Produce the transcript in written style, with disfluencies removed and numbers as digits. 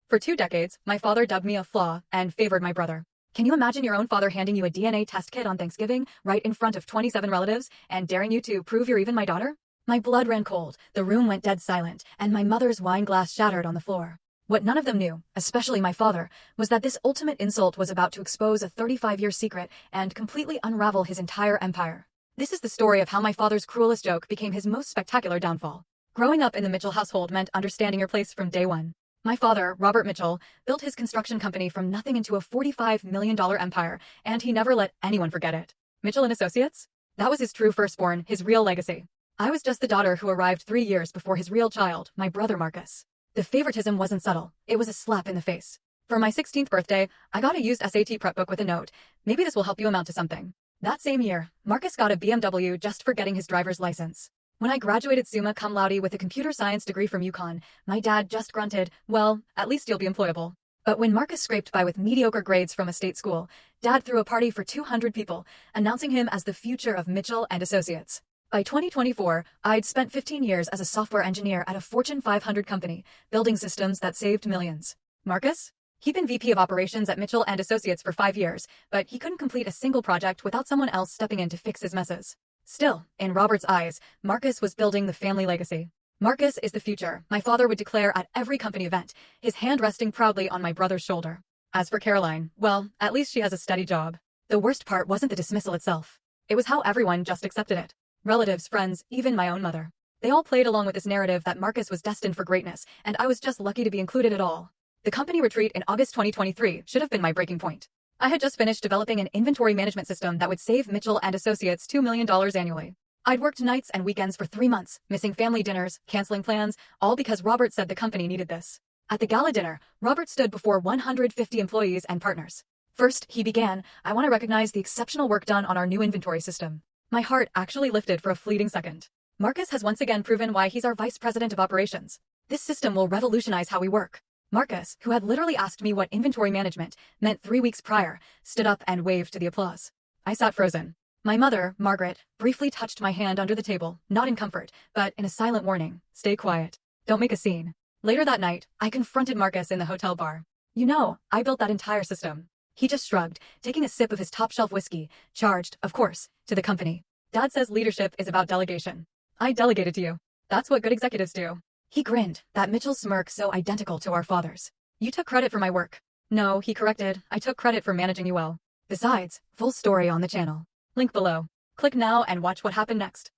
For 2 decades, my father dubbed me a flaw and favored my brother. Can you imagine your own father handing you a DNA test kit on Thanksgiving, right in front of 27 relatives, and daring you to prove you're even my daughter? My blood ran cold, the room went dead silent, and my mother's wine glass shattered on the floor. What none of them knew, especially my father, was that this ultimate insult was about to expose a 35-year secret and completely unravel his entire empire. This is the story of how my father's cruelest joke became his most spectacular downfall. Growing up in the Mitchell household meant understanding your place from day one. My father, Robert Mitchell, built his construction company from nothing into a $45 million empire, and he never let anyone forget it. Mitchell and Associates? That was his true firstborn, his real legacy. I was just the daughter who arrived 3 years before his real child, my brother Marcus. The favoritism wasn't subtle, it was a slap in the face. For my 16th birthday, I got a used SAT prep book with a note. Maybe this will help you amount to something. That same year, Marcus got a BMW just for getting his driver's license. When I graduated summa cum laude with a computer science degree from UConn, my dad just grunted, well, at least you'll be employable. But when Marcus scraped by with mediocre grades from a state school, Dad threw a party for 200 people, announcing him as the future of Mitchell and Associates. By 2024, I'd spent 15 years as a software engineer at a Fortune 500 company, building systems that saved millions. Marcus? He'd been VP of operations at Mitchell and Associates for 5 years, but he couldn't complete a single project without someone else stepping in to fix his messes. Still, in Robert's eyes, Marcus was building the family legacy. Marcus is the future, my father would declare at every company event, his hand resting proudly on my brother's shoulder. As for Caroline, well, at least she has a steady job. The worst part wasn't the dismissal itself. It was how everyone just accepted it. Relatives, friends, even my own mother. They all played along with this narrative that Marcus was destined for greatness, and I was just lucky to be included at all. The company retreat in August 2023 should have been my breaking point. I had just finished developing an inventory management system that would save Mitchell and Associates $2 million annually. I'd worked nights and weekends for 3 months, missing family dinners, canceling plans, all because Robert said the company needed this. At the gala dinner, Robert stood before 150 employees and partners. First, he began, I want to recognize the exceptional work done on our new inventory system. My heart actually lifted for a fleeting second. Marcus has once again proven why he's our vice president of operations. This system will revolutionize how we work. Marcus, who had literally asked me what inventory management meant 3 weeks prior, stood up and waved to the applause. I sat frozen. My mother, Margaret, briefly touched my hand under the table, not in comfort, but in a silent warning, stay quiet. Don't make a scene. Later that night, I confronted Marcus in the hotel bar. You know, I built that entire system. He just shrugged, taking a sip of his top-shelf whiskey, charged, of course, to the company. Dad says leadership is about delegation. I delegated to you. That's what good executives do. He grinned, that Mitchell smirk so identical to our father's. You took credit for my work. No, he corrected, I took credit for managing you well. Besides, full story on the channel. Link below. Click now and watch what happened next.